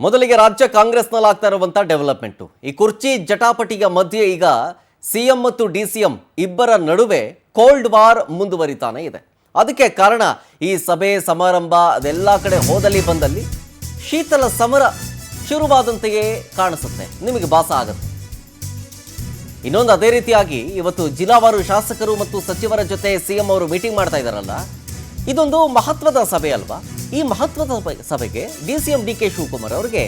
ಮೊದಲಿಗೆ ರಾಜ್ಯ ಕಾಂಗ್ರೆಸ್ನಲ್ಲಿ ಆಗ್ತಾ ಇರುವಂತ ಡೆವಲಪ್ಮೆಂಟ್ ಈ ಕುರ್ಚಿ ಜಟಾಪಟಿಯ ಮಧ್ಯೆ ಈಗ ಸಿಎಂ ಮತ್ತು ಡಿಸಿಎಂ ಇಬ್ಬರ ನಡುವೆ ಕೋಲ್ಡ್ ವಾರ್ ಮುಂದುವರಿತಾನೆ ಇದೆ. ಅದಕ್ಕೆ ಕಾರಣ ಈ ಸಭೆ ಸಮಾರಂಭ ಅದೆಲ್ಲ ಕಡೆ ಹೋದಲ್ಲಿ ಬಂದಲ್ಲಿ ಶೀತಲ ಸಮರ ಶುರುವಾದಂತೆಯೇ ಕಾಣಿಸುತ್ತೆ, ನಿಮಗೆ ಭಾಸ ಆಗುತ್ತೆ. ಇನ್ನೊಂದು ಅದೇ ರೀತಿಯಾಗಿ ಇವತ್ತು ಜಿಲ್ಲಾವಾರು ಶಾಸಕರು ಮತ್ತು ಸಚಿವರ ಜೊತೆ ಸಿಎಂ ಅವರು ಮೀಟಿಂಗ್ ಮಾಡ್ತಾ ಇದ್ದಾರಲ್ಲ, ಇದೊಂದು ಮಹತ್ವದ ಸಭೆ ಅಲ್ವಾ? ಈ ಮಹತ್ವದ ಸಭೆಗೆ ಡಿಸಿಎಂ ಡಿಕೆ ಶಿವಕುಮಾರ್ ಅವರಿಗೆ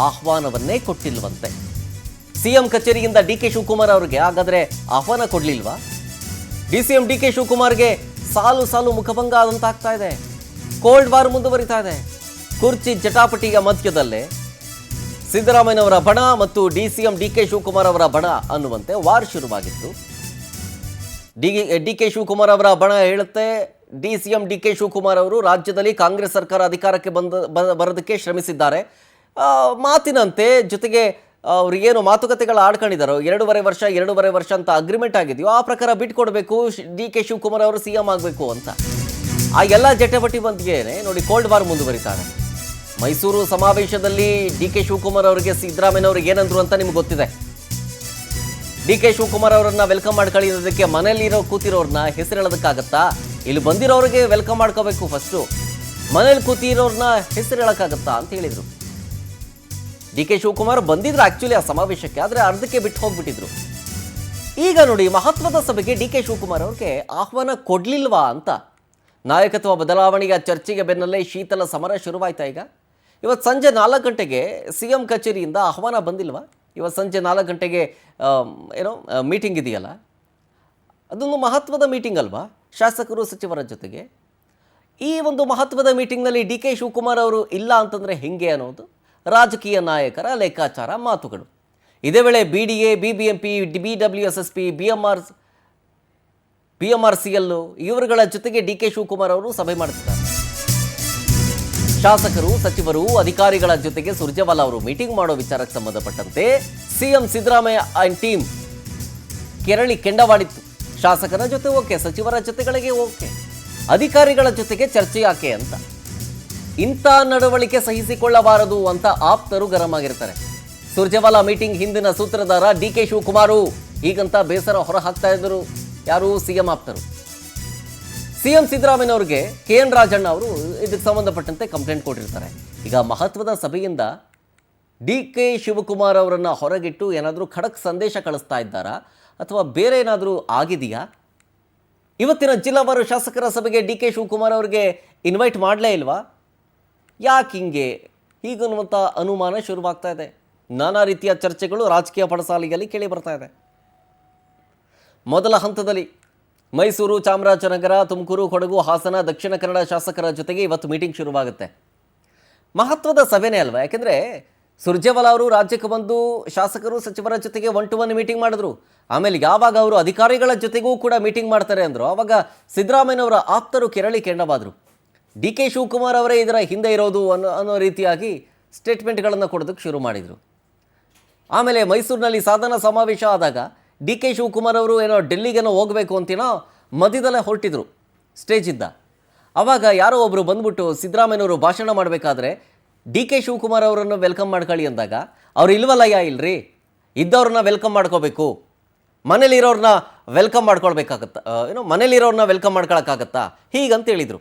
ಆಹ್ವಾನವನ್ನೇ ಕೊಟ್ಟಿಲ್ವಂತೆ. ಸಿಎಂ ಕಚೇರಿಯಿಂದ ಡಿಕೆ ಶಿವಕುಮಾರ್ ಅವರಿಗೆ ಹಾಗಾದ್ರೆ ಆಹ್ವಾನ ಕೊಡ್ಲಿಲ್ವಾ? ಡಿಸಿಎಂ ಡಿಕೆ ಶಿವಕುಮಾರ್ಗೆ ಸಾಲು ಸಾಲು ಮುಖಭಂಗ ಆದಂತಾಗ್ತಾ ಇದೆ. ಕೋಲ್ಡ್ ವಾರ್ ಮುಂದುವರಿತಾ ಇದೆ. ಕುರ್ಚಿ ಜಟಾಪಟಿಯ ಮಧ್ಯದಲ್ಲೇ ಸಿದ್ದರಾಮಯ್ಯನವರ ಬಣ ಮತ್ತು ಡಿಸಿಎಂ ಡಿಕೆ ಶಿವಕುಮಾರ್ ಅವರ ಬಣ ಅನ್ನುವಂತೆ ವಾರ್ ಶುರುವಾಗಿತ್ತು. ಡಿಕೆ ಶಿವಕುಮಾರ್ ಅವರ ಬಣ ಹೇಳುತ್ತೆ, ಡಿಸಿಎಂ ಡಿಕೆ ಶಿವಕುಮಾರ್ ಅವರು ರಾಜ್ಯದಲ್ಲಿ ಕಾಂಗ್ರೆಸ್ ಸರ್ಕಾರ ಅಧಿಕಾರಕ್ಕೆ ಬರೋದಕ್ಕೆ ಶ್ರಮಿಸಿದ್ದಾರೆ. ಮಾತಿನಂತೆ ಜೊತೆಗೆ ಅವ್ರು ಏನು ಮಾತುಕತೆಗಳು ಆಡ್ಕೊಂಡಿದ್ದಾರೋ 2.5 ವರ್ಷ ಅಂತ ಅಗ್ರಿಮೆಂಟ್ ಆಗಿದೆಯೋ ಆ ಪ್ರಕಾರ ಬಿಟ್ಕೊಡ್ಬೇಕು, ಡಿಕೆ ಶಿವಕುಮಾರ್ ಅವರು ಸಿಎಂ ಆಗಬೇಕು ಅಂತ. ಆ ಎಲ್ಲ ಜಟಪಟಿ ಬಂದ್ಗೇನೆ ನೋಡಿ ಕೋಲ್ಡ್ ವಾರ್ ಮುಂದುವರಿತಾರೆ. ಮೈಸೂರು ಸಮಾವೇಶದಲ್ಲಿ ಡಿಕೆ ಶಿವಕುಮಾರ್ ಅವರಿಗೆ ಸಿದ್ದರಾಮಯ್ಯನವ್ರಿಗೆ ಏನಂದ್ರು ಅಂತ ನಿಮ್ಗೆ ಗೊತ್ತಿದೆ. ಡಿಕೆ ಶಿವಕುಮಾರ್ ಅವರನ್ನ ವೆಲ್ಕಮ್ ಮಾಡ್ಕೊಳ್ಳೋದಕ್ಕೆ ಮನೇಲಿರೋ ಕೂತಿರೋರ್ನ ಹೆಸರು ಹೇಳೋದಕ್ಕಾಗತ್ತಾ? ಇಲ್ಲಿ ಬಂದಿರೋರಿಗೆ ವೆಲ್ಕಮ್ ಮಾಡ್ಕೋಬೇಕು ಫಸ್ಟು, ಮನೇಲಿ ಕೂತಿರೋರ್ನ ಹೆಸರು ಹೇಳೋಕ್ಕಾಗತ್ತಾ ಅಂತ ಹೇಳಿದರು. ಡಿಕೆ ಶಿವಕುಮಾರ್ ಬಂದಿದ್ರು ಆ್ಯಕ್ಚುಲಿ ಆ ಸಮಾವೇಶಕ್ಕೆ, ಆದರೆ ಅರ್ಧಕ್ಕೆ ಬಿಟ್ಟು ಹೋಗ್ಬಿಟ್ಟಿದ್ರು. ಈಗ ನೋಡಿ ಮಹತ್ವದ ಸಭೆಗೆ ಡಿಕೆ ಶಿವಕುಮಾರ್ ಅವ್ರಿಗೆ ಆಹ್ವಾನ ಕೊಡ್ಲಿಲ್ವಾ ಅಂತ. ನಾಯಕತ್ವ ಬದಲಾವಣೆಯ ಚರ್ಚೆಗೆ ಬೆನ್ನಲ್ಲೇ ಶೀತಲ ಸಮರ ಶುರುವಾಯ್ತಾ? ಈಗ ಇವತ್ತು ಸಂಜೆ 4 ಗಂಟೆಗೆ ಸಿಎಂ ಕಚೇರಿಯಿಂದ ಆಹ್ವಾನ ಬಂದಿಲ್ವಾ? ಇವತ್ತು ಸಂಜೆ 4 ಗಂಟೆಗೆ ಮೀಟಿಂಗ್ ಇದೆಯಲ್ಲ, ಅದೊಂದು ಮಹತ್ವದ ಮೀಟಿಂಗ್ ಅಲ್ವಾ ಶಾಸಕರು ಸಚಿವರ ಜೊತೆಗೆ. ಈ ಒಂದು ಮಹತ್ವದ ಮೀಟಿಂಗ್ನಲ್ಲಿ ಡಿ.ಕೆ. ಶಿವಕುಮಾರ್ ಅವರು ಇಲ್ಲ ಅಂತಂದರೆ ಹೆಂಗೆ ಅನ್ನೋದು ರಾಜಕೀಯ ನಾಯಕರ ಲೆಕ್ಕಾಚಾರ, ಮಾತುಗಳು. ಇದೇ ವೇಳೆ BDA, BBMP, BWSSP, BMRCL ಇವರುಗಳ ಜೊತೆಗೆ ಡಿ.ಕೆ. ಶಿವಕುಮಾರ್ ಅವರು ಸಭೆ ಮಾಡುತ್ತಿದ್ದಾರೆ. ಶಾಸಕರು, ಸಚಿವರು, ಅಧಿಕಾರಿಗಳ ಜೊತೆಗೆ ಸುರ್ಜೇವಾಲಾ ಅವರು ಮೀಟಿಂಗ್ ಮಾಡೋ ವಿಚಾರಕ್ಕೆ ಸಂಬಂಧಪಟ್ಟಂತೆ ಸಿಎಂ ಸಿದ್ದರಾಮಯ್ಯ ಅಂಡ್ ಟೀಮ್ ಕೆರಳಿ ಕೆಂಡವಾಡಿತ್ತು. ಶಾಸಕರ ಜೊತೆ ಓಕೆ, ಸಚಿವರ ಜೊತೆಗಳಿಗೆ ಓಕೆ, ಅಧಿಕಾರಿಗಳ ಜೊತೆಗೆ ಚರ್ಚೆ ಯಾಕೆ ಅಂತ. ಇಂಥ ನಡವಳಿಕೆ ಸಹಿಸಿಕೊಳ್ಳಬಾರದು ಅಂತ ಆಪ್ತರು ಗರಂ ಆಗಿರ್ತಾರೆ. ಸುರ್ಜೇವಾಲಾ ಮೀಟಿಂಗ್ ಹಿಂದಿನ ಸೂತ್ರಧಾರ ಡಿ.ಕೆ. ಶಿವಕುಮಾರ್ ಹೀಗಂತ ಬೇಸರ ಹೊರ ಹಾಕ್ತಾ ಇದ್ದರು. ಯಾರು? ಸಿಎಂ ಆಪ್ತರು. ಸಿಎಂ ಸಿದ್ದರಾಮಯ್ಯನವ್ರಿಗೆ KN ರಾಜಣ್ಣ ಅವರು ಇದಕ್ಕೆ ಸಂಬಂಧಪಟ್ಟಂತೆ ಕಂಪ್ಲೇಂಟ್ ಕೊಟ್ಟಿರ್ತಾರೆ. ಈಗ ಮಹತ್ವದ ಸಭೆಯಿಂದ ಡಿ.ಕೆ. ಶಿವಕುಮಾರ್ ಅವರನ್ನು ಹೊರಗಿಟ್ಟು ಏನಾದರೂ ಖಡಕ್ ಸಂದೇಶ ಕಳಿಸ್ತಾ ಇದ್ದಾರಾ ಅಥವಾ ಬೇರೆ ಏನಾದರೂ ಆಗಿದೆಯಾ? ಇವತ್ತಿನ ಜಿಲ್ಲಾವಾರು ಶಾಸಕರ ಸಭೆಗೆ ಡಿ.ಕೆ. ಶಿವಕುಮಾರ್ ಅವರಿಗೆ ಇನ್ವೈಟ್ ಮಾಡಲೇ ಇಲ್ವಾ? ಯಾಕೆ ಹಿಂಗೆ ಹೀಗನ್ನುವಂಥ ಅನುಮಾನ ಶುರುವಾಗ್ತಾ ಇದೆ. ನಾನಾ ರೀತಿಯ ಚರ್ಚೆಗಳು ರಾಜಕೀಯ ಪಡಸಾಲೆಯಲ್ಲಿ ಕೇಳಿ ಬರ್ತಾ ಇದೆ. ಮೊದಲ ಹಂತದಲ್ಲಿ ಮೈಸೂರು, ಚಾಮರಾಜನಗರ, ತುಮಕೂರು, ಕೊಡಗು, ಹಾಸನ, ದಕ್ಷಿಣ ಕನ್ನಡ ಶಾಸಕರ ಜೊತೆಗೆ ಇವತ್ತು ಮೀಟಿಂಗ್ ಶುರುವಾಗುತ್ತೆ. ಮಹತ್ವದ ಸಭೆನೇ ಅಲ್ವಾ? ಯಾಕೆಂದರೆ ಸುರ್ಜೇವಾಲಾ ಅವರು ರಾಜ್ಯಕ್ಕೆ ಬಂದು ಶಾಸಕರು, ಸಚಿವರ ಜೊತೆಗೆ 1-to-1 ಮೀಟಿಂಗ್ ಮಾಡಿದ್ರು. ಆಮೇಲೆ ಯಾವಾಗ ಅವರು ಅಧಿಕಾರಿಗಳ ಜೊತೆಗೂ ಕೂಡ ಮೀಟಿಂಗ್ ಮಾಡ್ತಾರೆ ಅಂದರು, ಆವಾಗ ಸಿದ್ದರಾಮಯ್ಯನವರ ಆಪ್ತರು ಕೆರಳಿ ಕೆಂಡವಾದರು. ಡಿ.ಕೆ. ಶಿವಕುಮಾರ್ ಅವರೇ ಇದರ ಹಿಂದೆ ಇರೋದು ಅನ್ನೋ ರೀತಿಯಾಗಿ ಸ್ಟೇಟ್ಮೆಂಟ್ಗಳನ್ನು ಕೊಡೋದಕ್ಕೆ ಶುರು ಮಾಡಿದರು. ಆಮೇಲೆ ಮೈಸೂರಿನಲ್ಲಿ ಸಾಧನಾ ಸಮಾವೇಶ ಆದಾಗ ಡಿ.ಕೆ. ಶಿವಕುಮಾರ್ ಅವರು ಏನೋ ಡೆಲ್ಲಿಗೇನೋ ಹೋಗಬೇಕು ಅಂತೇನೋ ಮಧ್ಯದಲ್ಲೇ ಹೊರಟಿದ್ರು ಸ್ಟೇಜಿಂದ. ಆವಾಗ ಯಾರೋ ಒಬ್ಬರು ಬಂದ್ಬಿಟ್ಟು ಸಿದ್ದರಾಮಯ್ಯನವರು ಭಾಷಣ ಮಾಡಬೇಕಾದ್ರೆ ಡಿ.ಕೆ. ಶಿವಕುಮಾರ್ ಅವರನ್ನು ವೆಲ್ಕಮ್ ಮಾಡ್ಕೊಳ್ಳಿ ಅಂದಾಗ ಅವ್ರು ಇಲ್ವಲ್ಲಯ್ಯ, ಇಲ್ರಿ, ಇದ್ದವ್ರನ್ನ ವೆಲ್ಕಮ್ ಮಾಡ್ಕೋಬೇಕು, ಮನೇಲಿರೋರನ್ನ ವೆಲ್ಕಮ್ ಮಾಡ್ಕೊಳ್ಬೇಕಾಗತ್ತಾ, ಮನೇಲಿರೋರನ್ನ ವೆಲ್ಕಮ್ ಮಾಡ್ಕೊಳಕ್ಕಾಗತ್ತಾ ಹೀಗಂತ ಹೇಳಿದರು.